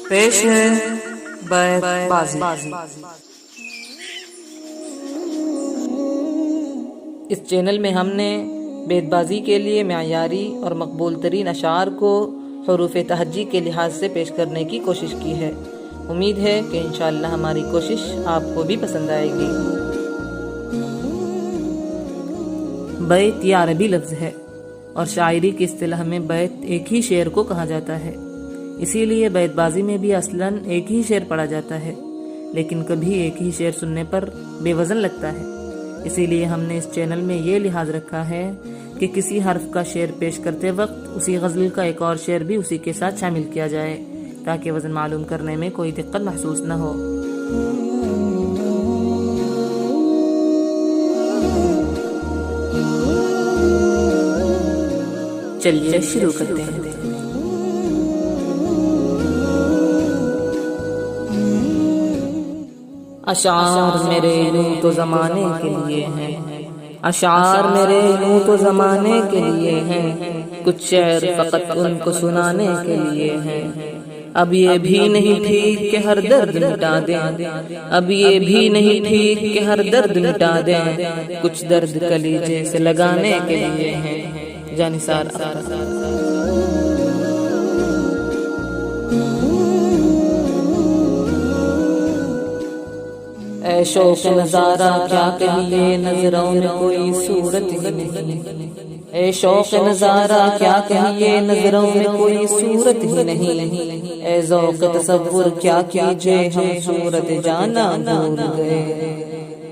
پیش ہے بیت بازی۔ اس چینل میں ہم نے بیت بازی کے لیے معیاری اور مقبول ترین اشعار کو حروف تہجی کے لحاظ سے پیش کرنے کی کوشش کی ہے۔ امید ہے کہ انشاءاللہ ہماری کوشش آپ کو بھی پسند آئے گی۔ بیت یہ عربی لفظ ہے اور شاعری کی اصطلاح میں بیت ایک ہی شعر کو کہا جاتا ہے، اسی لیے بیت بازی میں بھی اصلاً ایک ہی شعر پڑھا جاتا ہے، لیکن کبھی ایک ہی شعر سننے پر بے وزن لگتا ہے۔ اسی لیے ہم نے اس چینل میں یہ لحاظ رکھا ہے کہ کسی حرف کا شعر پیش کرتے وقت اسی غزل کا ایک اور شعر بھی اسی کے ساتھ شامل کیا جائے تاکہ وزن معلوم کرنے میں کوئی دقت محسوس نہ ہو۔ چلیے شروع کرتے ہیں۔ اشعار میرے یوں تو زمانے کے لیے ہیں، اشعار میرے یوں تو زمانے کے لیے ہیں، کچھ شعر فقط ان کو سنانے کے لیے ہیں۔ اب یہ بھی نہیں ٹھیک کہ ہر درد مٹا دیں، اب یہ بھی نہیں ٹھیک کہ ہر درد مٹا دیں، کچھ درد کلیجے سے لگانے کے لیے ہیں۔ جانثار اے شوق نظارہ کیا کہیے نظروں میں کوئی صورت ہی نہیں، اے شوق نظارہ کیا کہیے نظروں میں کوئی صورت ہی نہیں، اے ذوق تصور کیا کیجے ہم صورت جانا بھول گئے۔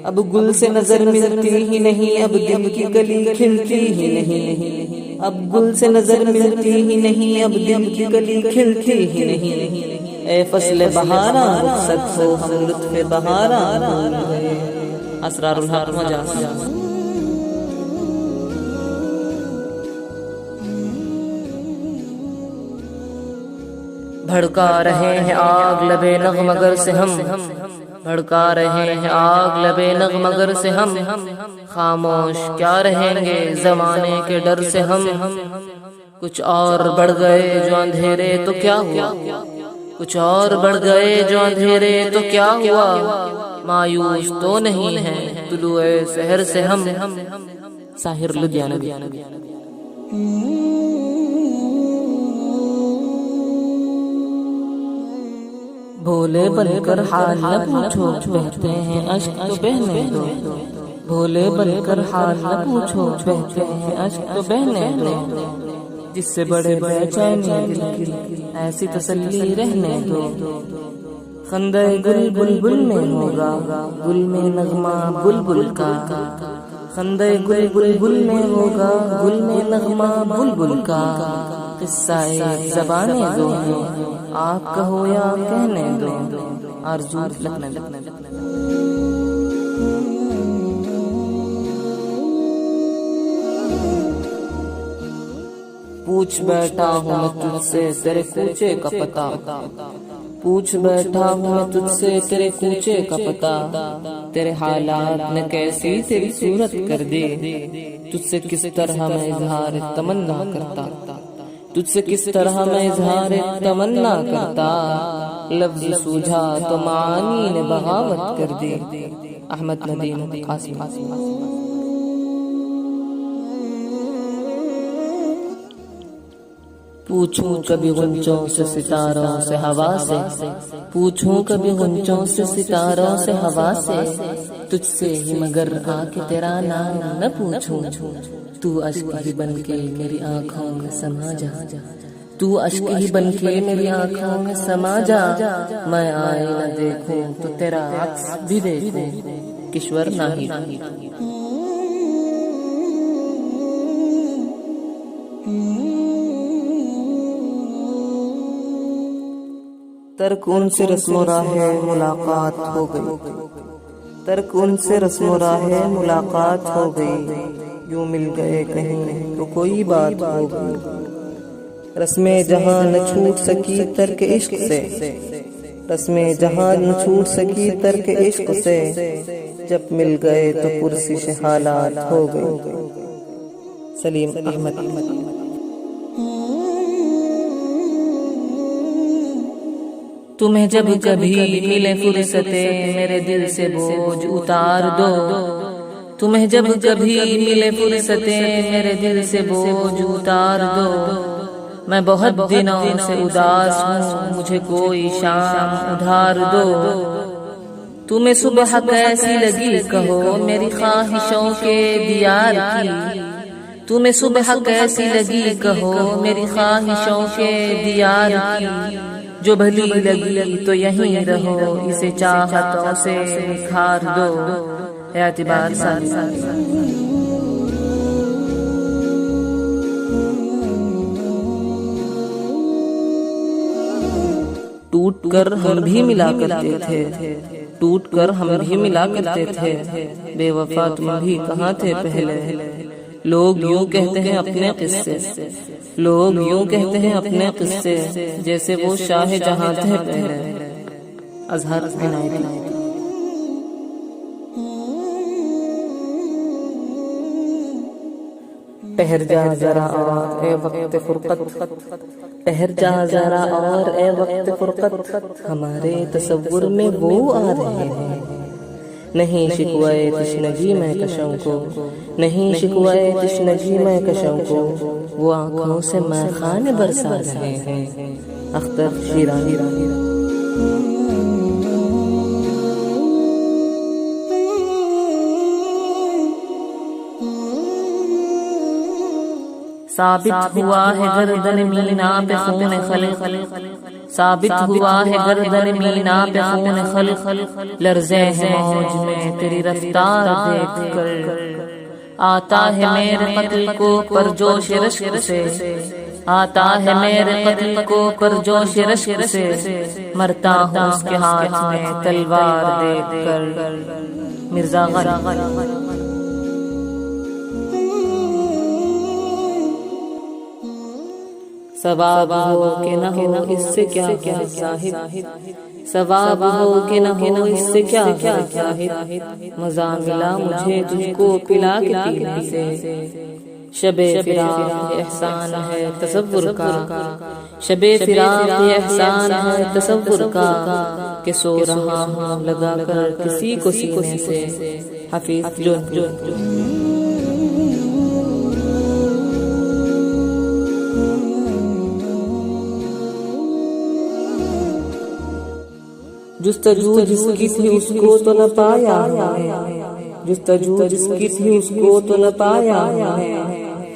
اب گل سے نظر ملتی ہی نہیں، اب دل کی کلی کھلتی ہی نہیں، اب گل سے نظر ملتی ہی نہیں، اب دل کی کلی کھلتی ہی نہیں، اے فصل بہاراں رخصت ہو ہم لطف بہاراں بھول گئے۔ اسرار الحق مجاز۔ بھڑکا رہے ہیں آگ لبے نغمگر سے ہم، بھڑکا رہے ہیں آگ لبے نغمگر سے ہم، خاموش کیا رہیں گے زمانے کے ڈر سے ہم۔ کچھ اور بڑھ گئے جو اندھیرے تو کیا ہوا، کچھ اور بڑھ گئے جو اندھیرے تو کیا ہوا، مایوس تو نہیں ہے طلوع سحر سے ہم۔ ساحر لدھیانوی۔ بھولے بن کر حال نہ پوچھو بہتے ہیں اشک تو بہنے دو، بھولے بن کر حال نہ پوچھو بہتے ہیں اشک تو بہنے دو، جس سے بڑے بے چینی دل کی ایسی تسلی رہنے دو۔ خندہ گل بلبل میں ہوگا گل میں نغمہ بلبل کا، خندہ گل بلبل میں ہوگا گل میں نغمہ بلبل کا، قصہ ایک زبانیں دو ہیں آپ کہو یا کہنے دو۔ آرزو لکھنوی۔ پوچھ بیٹھا ہوں میں تجھ سے تیرے کوچے کا پتہ، پوچھ بیٹھا ہوں میں تجھ سے تیرے کوچے کا پتہ، تیرے حالات نے کیسی تیری صورت کر دی، تجھ سے کس طرح میں اظہار تمنا کرتا، تجھ سے کس طرح میں اظہار تمنا کرتا، لفظ سوجھا تو معانی نے بغاوت کر دی۔ احمد ندیم قاسمی۔ پوچھوں کبھی غنچوں سے ستاروں سے ہوا سے، پوچھوں کبھی غنچوں سے ستاروں سے ہوا سے، تجھ سے ہی مگر آ کے تیرا نام نہ پوچھوں، تو اشک ہی بن کے میری آنکھوں میں سما جا، تو اشک ہی بن کے میری آنکھوں میں سما جا، میں آئینہ دیکھوں تو تیرا عکس بھی دیکھوں۔ کشور ناہید۔ ترک ان سے رسم و راہ ملاقات ہو گئی، ترک ان سے رسم و راہ ملاقات ہو گئی، یوں مل گئے کہیں تو کوئی بات ہو گئی، رسم جہاں نہ چھوٹ سکی ترک عشق سے، رسم جہاں نہ چھوٹ سکی ترک عشق سے، جب مل گئے تو پرسش حالات ہو گئی۔ سلیم احمد۔ تمہیں جب کبھی ملے فرصتیں میرے دل سے بوجھ اتار دو، تمہیں جب کبھی ملے فرصتیں میرے دل سے بوجھ اتار دو، میں بہت دنوں سے اداس ہوں مجھے کوئی شام ادھار دو، تمہیں صبح کیسی لگی کہو میری خواہشوں کے دیار کی، تمہیں صبح کیسی لگی کہو میری خواہشوں کے دیار کی، جو بھلی لگی تو یہیں رہو اسے چاہتوں سے نکھار دو۔ اعتبار سالم۔ ٹوٹ کر ہم بھی ملا کرتے تھے، ٹوٹ کر ہم بھی ملا کرتے تھے، بے وفا تم بھی کہاں تھے پہلے، لوگ یوں کہتے ہیں اپنے قصے، لوگ یوں کہتے ہیں اپنے قصے، جیسے وہ شاہ جہاں تھے پہلے۔ اظہر عنایتی۔ ٹھہر جا ذرا اور اے وقت فرقت، ٹھہر جا ذرا اور اے وقت فرقت، ہمارے تصور میں وہ آ رہے ہیں، نہیں شکوائے تشنگی میں کشوں کو، نہیں شکوائے تشنگی میں کشوں کو، وہ آنکھوں سے میخانے برسا رہے ہیں۔ اختر شیرازی۔ ثابت ہوا ہے گردن مینا پہ خون خلق، ثابت ہوا ہے گردن مینا پہ خون خلق، لرزے ہیں موج میں تیری رفتار دیکھ کر، آتا ہے میرے قتل کو پرجوش رشک سے، آتا ہے میرے قتل کو پرجوش رشک سے، مرتا ہوں اس کے ہاتھ میں تلوار دیکھ کر۔ مرزا غالب۔ ثواب ہو کہ نہ ہو اس سے کیا کیا صاحب، ثواب ہو کہ نہ ہو اس سے کیا کیا صاحب، مزہ ملا مجھے تجھ کو پلا کے پینے سے، شب فراق احسان ہے تصور کا، شب فراق احسان ہے تصور کا، کہ سو رہا ہوں لگا کر کسی کو سینے سے۔ حفیظ جون۔ جستجو جس کی تھی اس کو تو نہ پایا ہے، جستجو جس کی تھی اس کو تو نہ پایا ہے،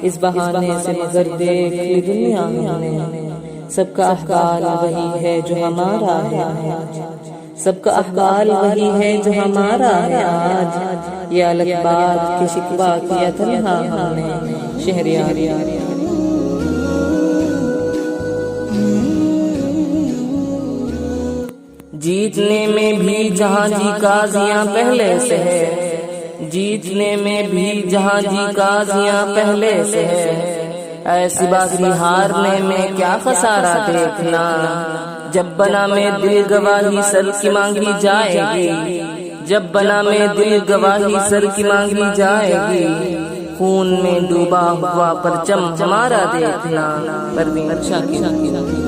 اس بہانے سے مگر دیکھ لی دنیا نے، سب کا احوال وہی ہے جو ہمارا ہے آج، سب کا احوال وہی ہے جو ہمارا ہے آج، یہ الگ بات کہ شکوہ کیا تنہا ہم نے شہریار۔ جیتنے میں بھی جہاں جی قاضیاں پہلے سے ہے، جیتنے میں بھی جہاں جی قاضیاں پہلے سے ہے، ایسی بازی ہارنے میں کیا خسارہ دیکھنا، جب بنا میں دل گواہی سر کی مانگی جائے گی، جب بنا میں دل گواہی سر کی مانگی جائے گی، خون میں ڈوبا ہوا پرچم ہمارا دیکھنا۔ پروین شاکر۔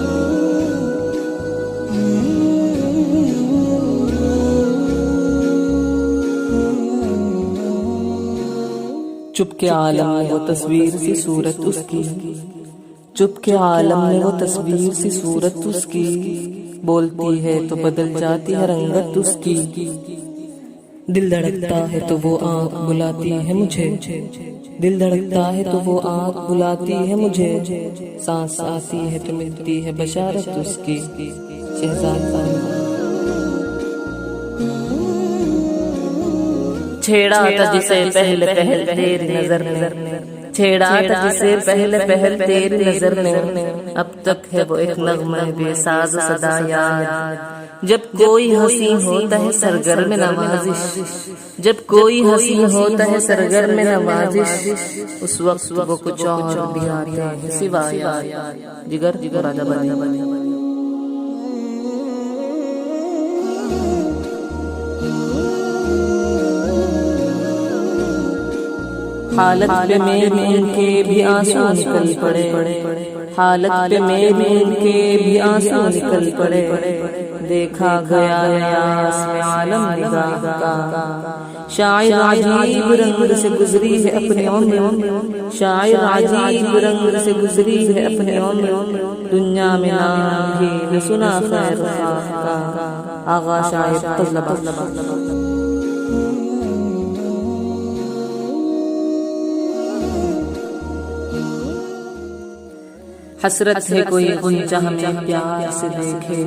چپ کے عالم میں وہ تصویر سی صورت اس کی، چپ کے عالم میں وہ تصویر سی صورت اس کی، بولتی ہے تو بدل جاتی ہے رنگت اس کی، دل دھڑکتا ہے تو وہ آنکھ بلاتی ہے مجھے، دل دھڑکتا ہے تو وہ آنکھ بلاتی ہے مجھے، سانس آتی ہے تو ملتی ہے بشارت اس کی۔ شہزاد خان۔ چھیڑا تھا جسے پہل پہل تیری نظر نے، چھیڑا تھا جسے پہل پہل تیری نظر نے، اب تک ہے وہ ایک نغمہ بے ساز و صدا یاد، جب کوئی حسین ہوتا ہے سرگرم نوازش، جب کوئی حسین ہوتا ہے سرگرم نوازش، اس وقت وہ کچھ اور بھی آتے ہیں سوائے یاد۔ جگر راجہ بانی۔ حالت پہ میری ان کے بھی آنسو نکل پڑے، حالت پہ میری ان کے بھی آنسو نکل پڑے، دیکھا گیا نیاز میں عالم نگاہ کا، شاعر عجیب رنگ سے گزری ہے اپنے عمر، شاعر عجیب رنگ سے گزری ہے اپنے عمر، دنیا میں نام بھی نہ سنا خیر خواہ کا۔ آغا شاعر طلبہ۔ حسرت ہے کوئی غنچہ ہمیں پیار سے دیکھے،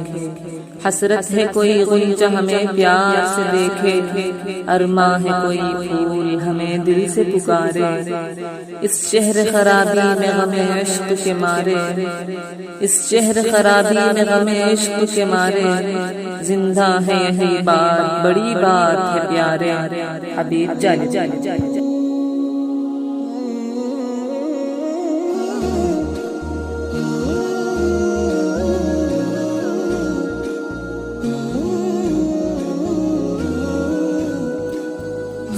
حسرت ہے کوئی غنچہ ہمیں پیار سے دیکھے، ارماں ہے کوئی پھول ہمیں دل سے پکارے، اس شہر خرابی میں غم عشق کے مارے، اس شہر خرابی میں غم عشق کے مارے، زندہ ہے یہی بات بڑی بات ہے پیارے، حبیب جانے۔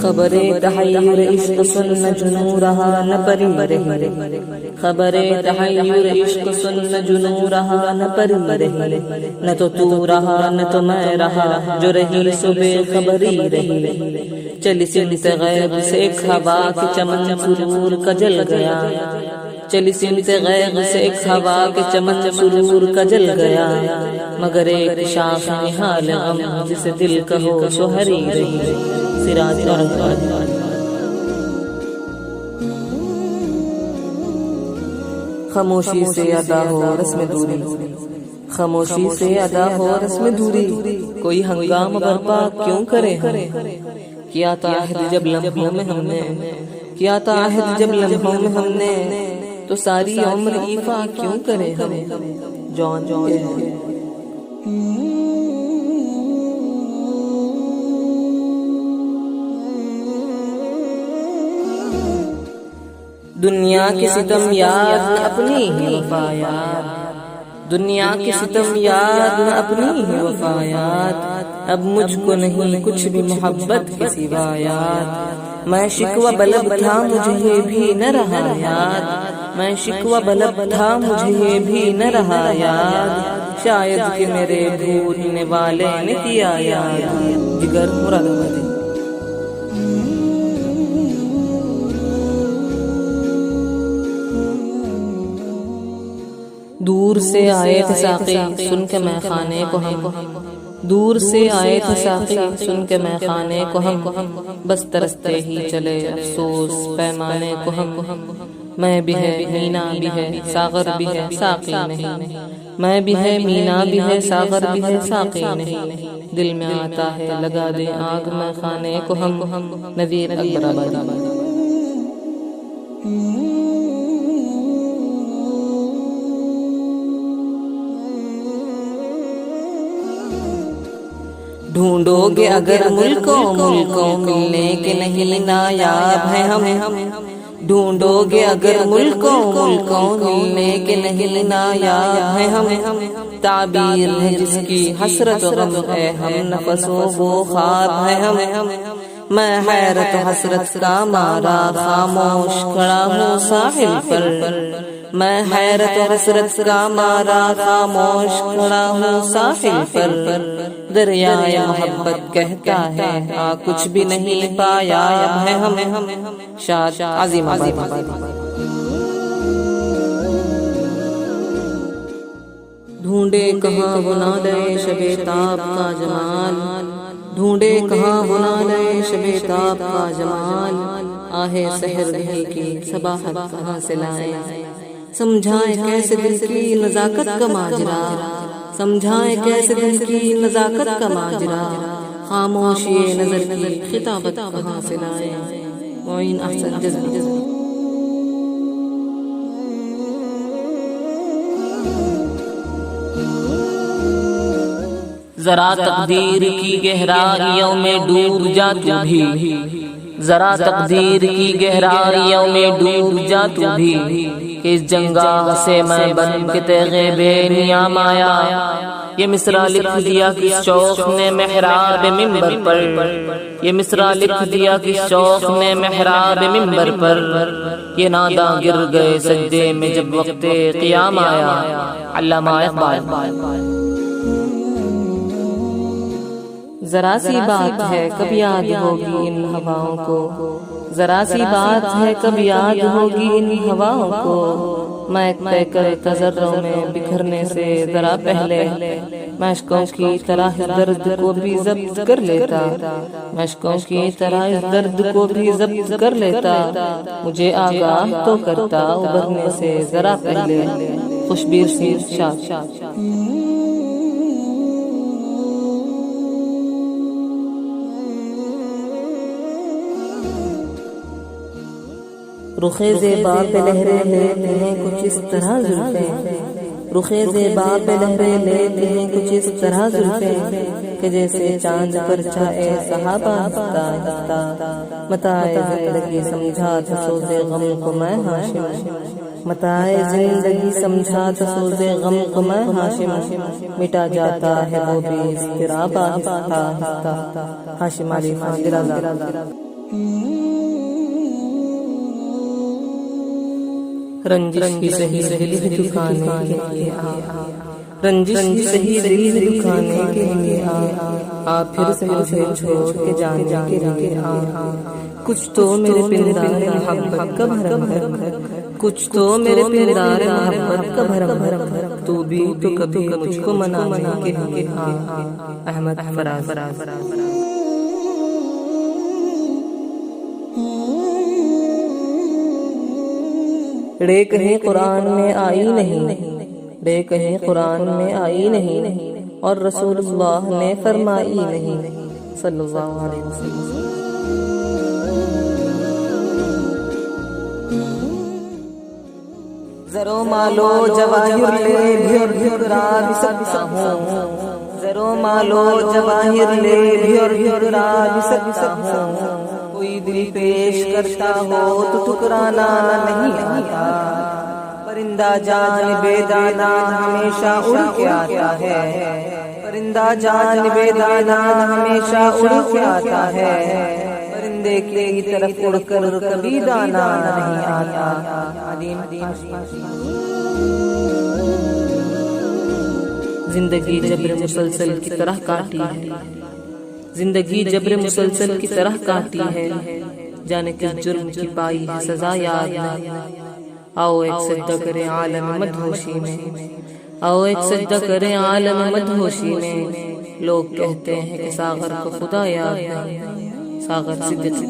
خبر تحیر عشق سن نہ جنوں رہا نہ پری رہی، خبر تحیر عشق سن نہ جنوں رہا نہ پری رہی، نہ تو رہا نہ تو میں رہا، جو رہی سو بے خبری رہی، چلی سمت غیب سے ایک ہوا کے چمن سرور کا جل گیا، چلی سمت غیب سے ایک ہوا کے چمن سرور کا جل گیا، مگر ایک شاخ نہال غم جسے دل کہو سو ہری رہی، سراج الاحوال۔ خاموشی سے ادا ہو رسم دوری، خاموشی سے ادا ہو رسم دوری، کوئی ہنگام برپا کیوں کرے ہم، کیا تھا عہد جب لمحوں میں ہم نے، کیا تھا عہد جب لمحوں میں ہم نے، تو ساری عمر ایفا کیوں کرے ہم، جان جان۔ دنیا کی ستم یاد نہ اپنی ہی وفا یاد، دنیا کی ستم یاد نہ اپنی ہی وفا یاد، اب مجھ کو نہیں کچھ بھی محبت کے سوا یاد، میں شکوہ بلب تھا مجھے یہ بھی نہ رہا یاد، میں شکوہ بلب تھا مجھے یہ بھی نہ رہا یاد، شاید کہ میرے بھولنے والے نے کیا یاد۔ جگر مراد آبادی۔ دور سے آئے تھے ساقی سن کے میں خانے کو ہم، دور سے آئے تھے ساقی سن کے میں خانے کو ہم، بس ترستے ہی چلے افسوس پیمانے کو ہم، میں بھی ہے مینا بھی ہے ساغر بھی ہے ساقی نہیں، میں بھی ہے مینا بھی ہے ساغر بھی ہے ساقی نہیں، دل میں آتا ہے لگا دے آگ میں خانے کو ہم، نذیر اکبر آبادی۔ ڈھونڈو گے اگر ملکوں ملکوں ملنے کے نہیں نایاب ہیں ہم، ڈھونڈو گے اگر ملکوں ملکوں ملنے کے نہیں نایاب ہیں ہم، تعبیر ہے جس کی حسرت غم ہے ہم نفسوں وہ خواب ہیں ہم، میں حیرت حسرت کا مارا خاموش کھڑا ہوں ساحل پر، میں حیرت حسرت کا مارا خاموش کھڑا ہوں ساحل پر، دریائے محبت کہتا ہے ہاں کچھ بھی نہیں پایا ہے ہم، شاد عظیم آباد۔ ڈھونڈے کہاں وہ نالے شب تاب کا جمال، ڈھونڈے کہاں وہ نالے شب تاب کا جمال، آہے سحر دل کی صباحت کہاں سے لائیں، سمجھائیں کیسے دل کی نزاکت کا ماجرا، سمجھائیں کیسے دل کی نزاکت کا ماجرا، خاموشی نظر کی خطابت کہاں سے لائیں، معین احسن جذبی۔ ذرا تقدیر کی گہرائیوں میں ڈوب جا تو بھی، ذرا تقدیر کی گہرائیوں میں ڈوب جا تو بھی، اس جنگاہ سے میں بن کے تیغے بے نیام آیا، یہ مصرع لکھ دیا کس شوق نے محراب منبر پر، یہ مصرع لکھ دیا کس شوق نے محراب منبر پر، یہ ناداں گر گئے سجدے میں جب وقت قیام آیا۔ علامہ اقبال۔ ذرا سی بات ہے کب یاد ہوگی ان ہواؤں کو، ذرا سی بات ہے کب یاد ہوگی ان ہواؤں کو، میں طے کر تذروں میں بکھرنے سے ذرا پہلے، مشکوں کی طرح اس درد کو بھی ضبط کر لیتا، مشکوں کی طرح اس درد کو بھی ضبط کر لیتا، مجھے آگاہ تو کرتا ابھرنے سے ذرا پہلے۔ خوشبیر سیر شاد۔ رخ زیبا پہ لہریں لیتے ہیں کچھ اس طرح زلفیں، رخ زیبا پہ لہریں لیتے ہیں کچھ اس طرح زلفیں، کہ جیسے چاند پر چھائے صحابہ ہستا ہستا، متاع زندگی سمجھا تھا سوز غم کو میں ہاشم، متاع زندگی سمجھا تھا سوز غم کو میں ہاشم، مٹا جاتا ہے وہ بھی اضطراب آہستہ آہستہ۔ ہاشم علی خان دلازار۔ رنجش کی صحیح دل دکھانے کے لیے آ، رنجش کی صحیح دل دکھانے کے لیے آ، پھر سے مجھے چھوڑ کے جانے کے لیے آ، کچھ تو میرے پندار محبت کا بھرم بھرم، کچھ تو میرے پندار محبت کا بھرم بھرم، تو بھی تو کبھی مجھ کو منانے کے لیے آ۔ احمد فراز۔ رے کہیں قرآن میں آئی نہیں، رے کہیں قرآن میں آئی نہیں، اور رسول اللہ نے فرمائی نہیں، صلی اللہ علیہ وسلم۔ زرو مالو جواہر لے بھی ٹھکرا بھی سکتا ہوں، زرو مالو جواہر لے بھی ٹھکرا بھی سکتا ہوں، کوئی دل پیش کرتا ہو تو ٹکرانا نہیں آتا، پرندہ جان بے دانا ہمیشہ اڑ کے آتا ہے، پرندہ جان بے دانا ہمیشہ اڑ کے آتا ہے، پرندے کی طرف اڑ کر کبھی دانا نہیں آتا۔ زندگی جبر مسلسل کی طرح کاٹی ہے، زندگی جبر مسلسل کی طرح کاٹی ہے، جانے کس جرم کی پائی ہے سزا یاد نہیں، آؤ ایک سجدہ کریں عالم مدہوشی میں، آؤ ایک سجدہ کریں عالم مدہوشی میں، لوگ کہتے ہیں کہ ساغر کو خدا یاد نہیں، ساغر صدق